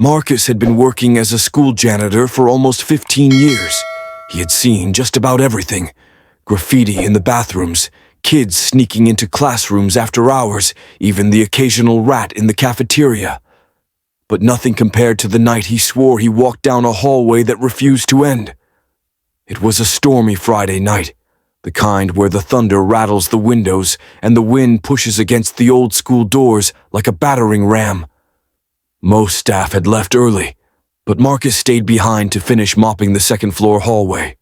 Marcus had been working as a school janitor for almost 15 years. He had seen just about everything. Graffiti in the bathrooms, kids sneaking into classrooms after hours, even the occasional rat in the cafeteria. But nothing compared to the night he swore he walked down a hallway that refused to end. It was a stormy Friday night, the kind where the thunder rattles the windows and the wind pushes against the old school doors like a battering ram. Most staff had left early, but Marcus stayed behind to finish mopping the second-floor hallway.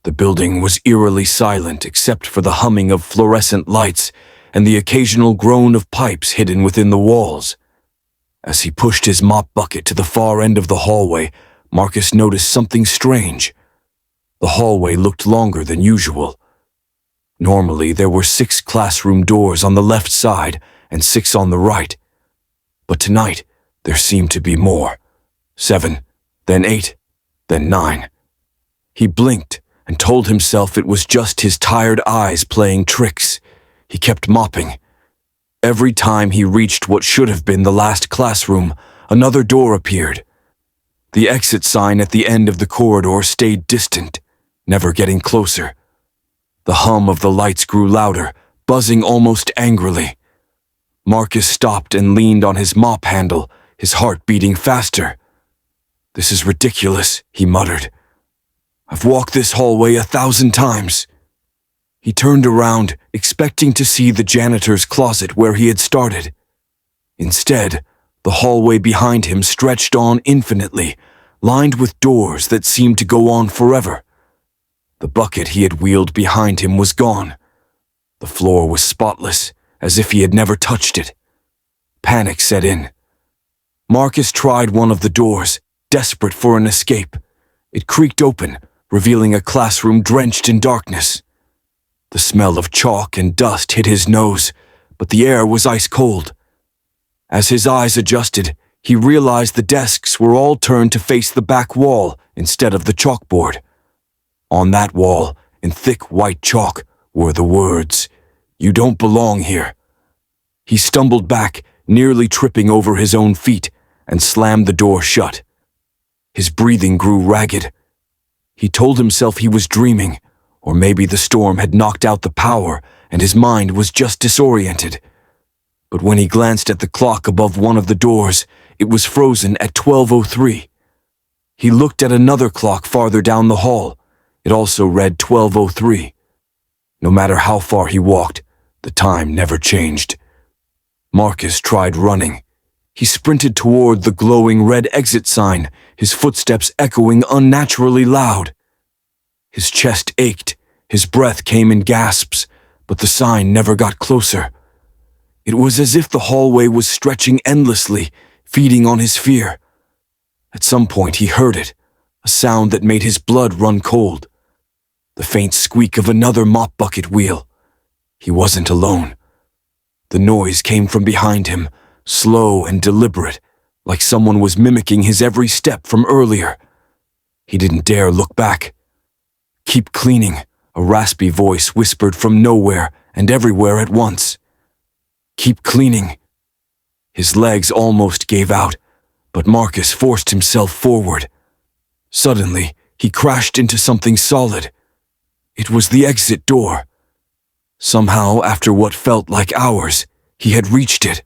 The building was eerily silent except for the humming of fluorescent lights and the occasional groan of pipes hidden within the walls. As he pushed his mop bucket to the far end of the hallway, Marcus noticed something strange. The hallway looked longer than usual. Normally, there were 6 classroom doors on the left side and 6 on the right. But tonight, there seemed to be more. 7, then 8, then 9. He blinked and told himself it was just his tired eyes playing tricks. He kept mopping. Every time he reached what should have been the last classroom, another door appeared. The exit sign at the end of the corridor stayed distant, never getting closer. The hum of the lights grew louder, buzzing almost angrily. Marcus stopped and leaned on his mop handle, his heart beating faster. "This is ridiculous," he muttered. "I've walked this hallway 1,000 times." He turned around, expecting to see the janitor's closet where he had started. Instead, the hallway behind him stretched on infinitely, lined with doors that seemed to go on forever. The bucket he had wheeled behind him was gone. The floor was spotless, as if he had never touched it. Panic set in. Marcus tried one of the doors, desperate for an escape. It creaked open, revealing a classroom drenched in darkness. The smell of chalk and dust hit his nose, but the air was ice cold. As his eyes adjusted, he realized the desks were all turned to face the back wall instead of the chalkboard. On that wall, in thick white chalk, were the words, "You don't belong here." He stumbled back, nearly tripping over his own feet, and slammed the door shut. His breathing grew ragged. He told himself he was dreaming, or maybe the storm had knocked out the power and his mind was just disoriented. But when he glanced at the clock above one of the doors, it was frozen at 12:03. He looked at another clock farther down the hall. It also read 12:03. No matter how far he walked, the time never changed. Marcus tried running. He sprinted toward the glowing red exit sign, his footsteps echoing unnaturally loud. His chest ached, his breath came in gasps, but the sign never got closer. It was as if the hallway was stretching endlessly, feeding on his fear. At some point he heard it, a sound that made his blood run cold. The faint squeak of another mop bucket wheel. He wasn't alone. The noise came from behind him, slow and deliberate, like someone was mimicking his every step from earlier. He didn't dare look back. "Keep cleaning," a raspy voice whispered from nowhere and everywhere at once. "Keep cleaning." His legs almost gave out, but Marcus forced himself forward. Suddenly, he crashed into something solid. It was the exit door. Somehow, after what felt like hours, he had reached it.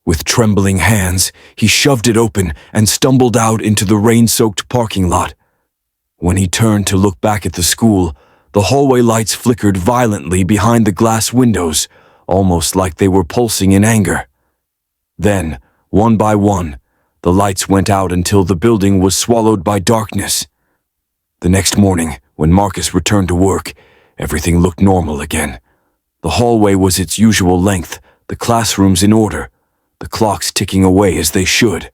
With trembling hands, he shoved it open and stumbled out into the rain-soaked parking lot. When he turned to look back at the school, the hallway lights flickered violently behind the glass windows, almost like they were pulsing in anger. Then, one by one, the lights went out until the building was swallowed by darkness. The next morning, when Marcus returned to work, everything looked normal again. The hallway was its usual length, the classrooms in order, the clocks ticking away as they should.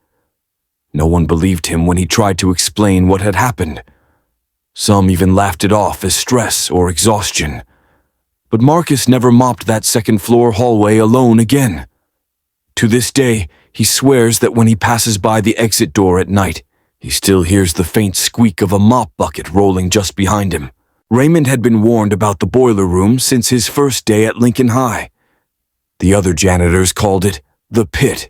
No one believed him when he tried to explain what had happened. Some even laughed it off as stress or exhaustion. But Marcus never mopped that second-floor hallway alone again. To this day, he swears that when he passes by the exit door at night, he still hears the faint squeak of a mop bucket rolling just behind him. Raymond had been warned about the boiler room since his first day at Lincoln High. The other janitors called it the pit.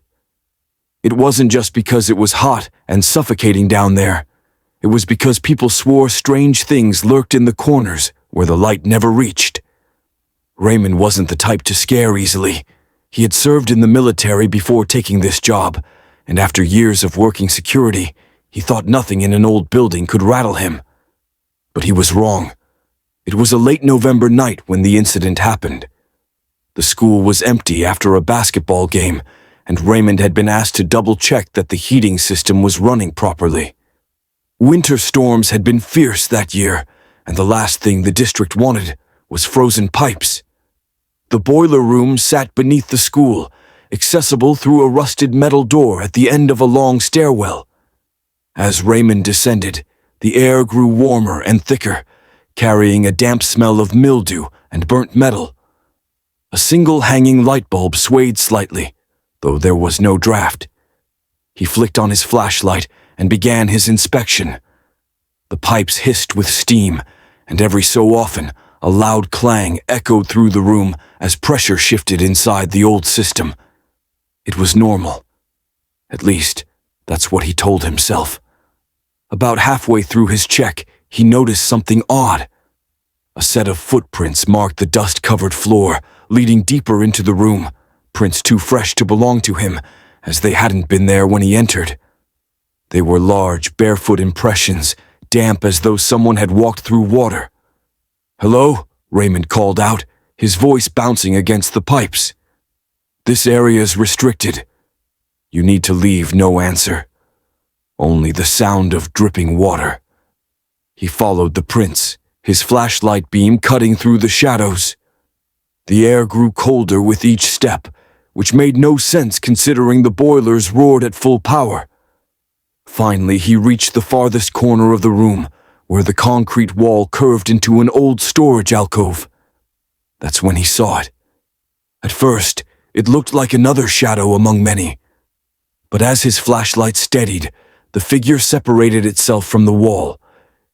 It wasn't just because it was hot and suffocating down there. It was because people swore strange things lurked in the corners where the light never reached. Raymond wasn't the type to scare easily. He had served in the military before taking this job, and after years of working security, he thought nothing in an old building could rattle him. But he was wrong. It was a late November night when the incident happened. The school was empty after a basketball game, and Raymond had been asked to double-check that the heating system was running properly. Winter storms had been fierce that year, and the last thing the district wanted was frozen pipes. The boiler room sat beneath the school, accessible through a rusted metal door at the end of a long stairwell. As Raymond descended, the air grew warmer and thicker, carrying a damp smell of mildew and burnt metal. A single hanging light bulb swayed slightly, though there was no draft. He flicked on his flashlight and began his inspection. The pipes hissed with steam, and every so often a loud clang echoed through the room as pressure shifted inside the old system. It was normal. At least, that's what he told himself. About halfway through his check, he noticed something odd. A set of footprints marked the dust-covered floor, leading deeper into the room, prints too fresh to belong to him, as they hadn't been there when he entered. They were large, barefoot impressions, damp as though someone had walked through water. "Hello?" Raymond called out, his voice bouncing against the pipes. "This area's restricted. You need to leave." No answer. Only the sound of dripping water. He followed the prints, his flashlight beam cutting through the shadows. The air grew colder with each step, which made no sense considering the boilers roared at full power. Finally, he reached the farthest corner of the room, where the concrete wall curved into an old storage alcove. That's when he saw it. At first, it looked like another shadow among many. But as his flashlight steadied, the figure separated itself from the wall.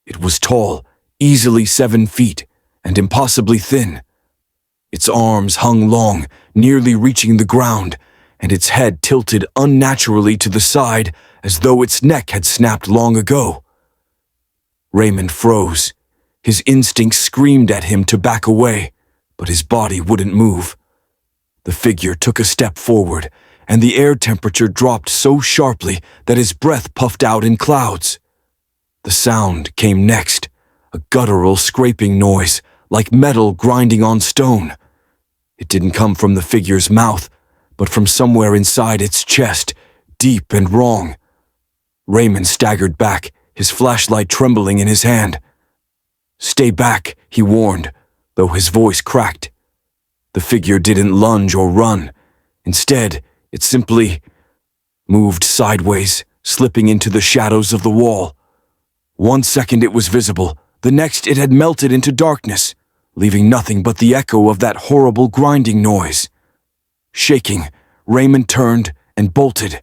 It was tall, easily 7 feet, and impossibly thin. Its arms hung long, nearly reaching the ground, and its head tilted unnaturally to the side as though its neck had snapped long ago. Raymond froze. His instincts screamed at him to back away, but his body wouldn't move. The figure took a step forward, and the air temperature dropped so sharply that his breath puffed out in clouds. The sound came next, a guttural scraping noise, like metal grinding on stone. It didn't come from the figure's mouth, but from somewhere inside its chest, deep and wrong. Raymond staggered back, his flashlight trembling in his hand. "Stay back," he warned, though his voice cracked. The figure didn't lunge or run. Instead, it simply moved sideways, slipping into the shadows of the wall. 1 second it was visible, the next it had melted into darkness, leaving nothing but the echo of that horrible grinding noise. Shaking, Raymond turned and bolted.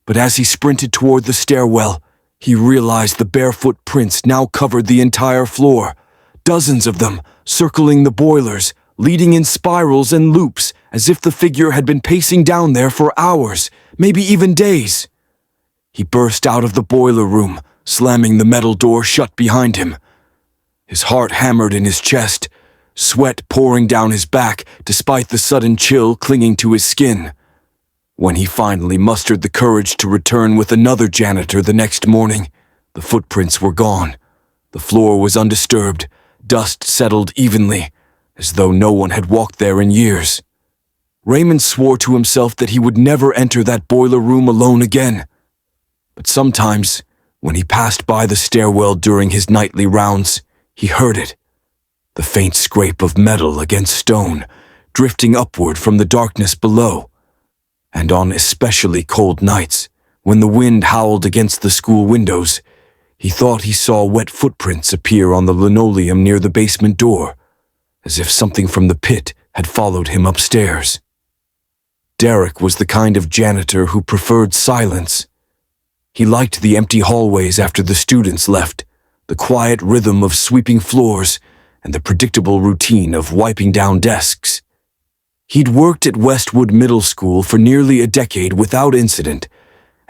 But as he sprinted toward the stairwell, he realized the barefoot prints now covered the entire floor, dozens of them, circling the boilers, leading in spirals and loops, as if the figure had been pacing down there for hours, maybe even days. He burst out of the boiler room, slamming the metal door shut behind him. His heart hammered in his chest, sweat pouring down his back despite the sudden chill clinging to his skin. When he finally mustered the courage to return with another janitor the next morning, the footprints were gone. The floor was undisturbed, dust settled evenly, as though no one had walked there in years. Raymond swore to himself that he would never enter that boiler room alone again. But sometimes, when he passed by the stairwell during his nightly rounds, he heard it. The faint scrape of metal against stone, drifting upward from the darkness below. And on especially cold nights, when the wind howled against the school windows, he thought he saw wet footprints appear on the linoleum near the basement door, as if something from the pit had followed him upstairs. Derek was the kind of janitor who preferred silence. He liked the empty hallways after the students left, the quiet rhythm of sweeping floors, and the predictable routine of wiping down desks. He'd worked at Westwood Middle School for nearly a decade without incident,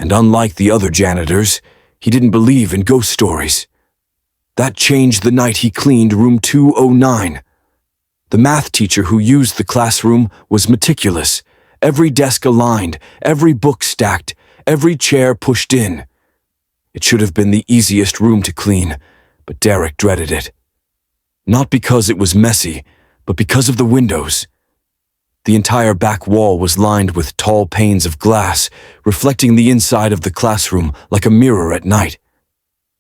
And unlike the other janitors, he didn't believe in ghost stories. That changed the night he cleaned room 209. The math teacher who used the classroom was meticulous, every desk aligned, every book stacked, every chair pushed in. It should have been the easiest room to clean, but Derek dreaded it. Not because it was messy, but because of the windows. The entire back wall was lined with tall panes of glass, reflecting the inside of the classroom like a mirror at night.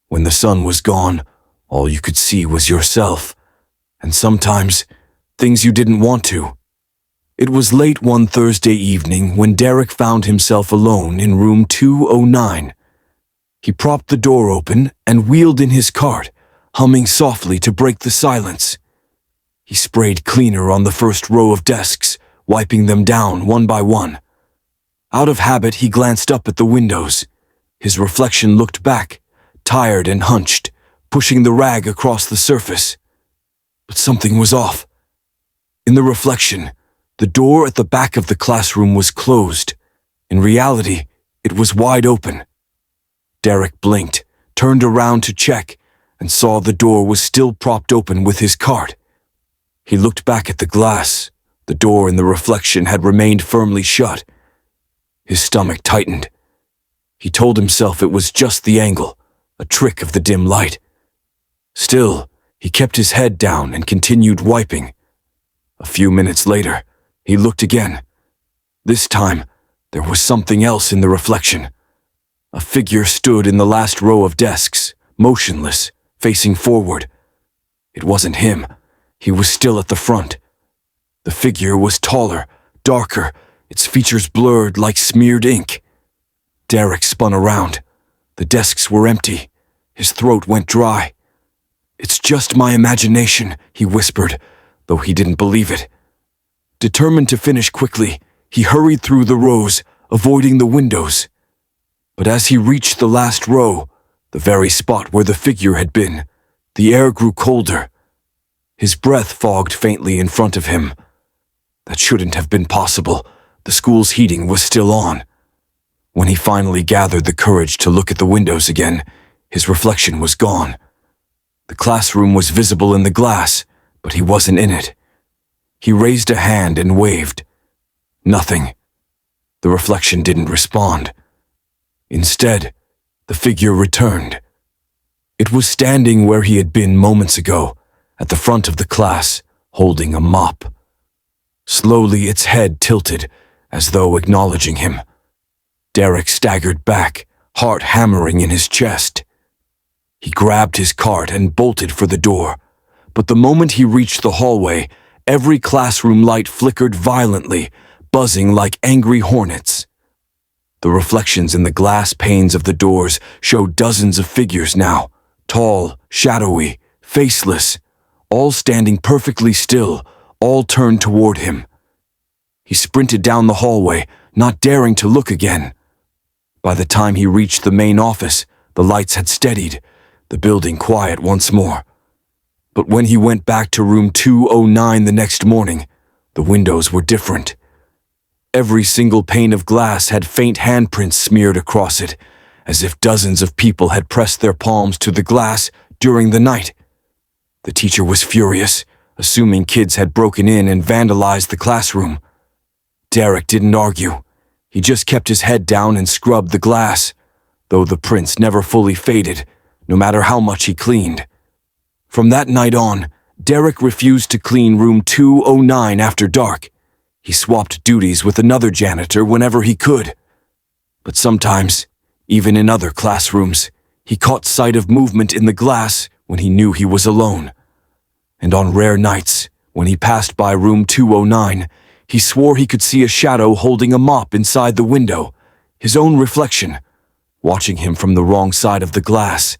When the sun was gone, all you could see was yourself, and sometimes things you didn't want to. It was late one Thursday evening when Derek found himself alone in room 209. He propped the door open and wheeled in his cart, humming softly to break the silence. He sprayed cleaner on the first row of desks, wiping them down one by one. Out of habit, he glanced up at the windows. His reflection looked back, tired and hunched, pushing the rag across the surface. But something was off. In the reflection, the door at the back of the classroom was closed. In reality, it was wide open. Derek blinked, turned around to check, and saw the door was still propped open with his cart. He looked back at the glass. The door in the reflection had remained firmly shut. His stomach tightened. He told himself it was just the angle, a trick of the dim light. Still, he kept his head down and continued wiping. A few minutes later, he looked again. This time, there was something else in the reflection. A figure stood in the last row of desks, motionless, facing forward. It wasn't him. He was still at the front. The figure was taller, darker, its features blurred like smeared ink. Derek spun around. The desks were empty. His throat went dry. "It's just my imagination," he whispered, though he didn't believe it. Determined to finish quickly, he hurried through the rows, avoiding the windows. But as he reached the last row, the very spot where the figure had been, the air grew colder. His breath fogged faintly in front of him. That shouldn't have been possible. The school's heating was still on. When he finally gathered the courage to look at the windows again, his reflection was gone. The classroom was visible in the glass, but he wasn't in it. He raised a hand and waved. Nothing. The reflection didn't respond. Instead, the figure returned. It was standing where he had been moments ago, at the front of the class, holding a mop. Slowly its head tilted, as though acknowledging him. Derek staggered back, heart hammering in his chest. He grabbed his cart and bolted for the door, but the moment he reached the hallway, every classroom light flickered violently, buzzing like angry hornets. The reflections in the glass panes of the doors showed dozens of figures now, tall, shadowy, faceless, all standing perfectly still, all turned toward him. He sprinted down the hallway, not daring to look again. By the time he reached the main office, the lights had steadied, the building quiet once more. But when he went back to room 209 the next morning, the windows were different. Every single pane of glass had faint handprints smeared across it, as if dozens of people had pressed their palms to the glass during the night. The teacher was furious, assuming kids had broken in and vandalized the classroom. Derek didn't argue. He just kept his head down and scrubbed the glass, though the prints never fully faded, no matter how much he cleaned. From that night on, Derek refused to clean room 209 after dark. He swapped duties with another janitor whenever he could. But sometimes, even in other classrooms, he caught sight of movement in the glass when he knew he was alone. And on rare nights, when he passed by room 209, he swore he could see a shadow holding a mop inside the window, his own reflection, watching him from the wrong side of the glass.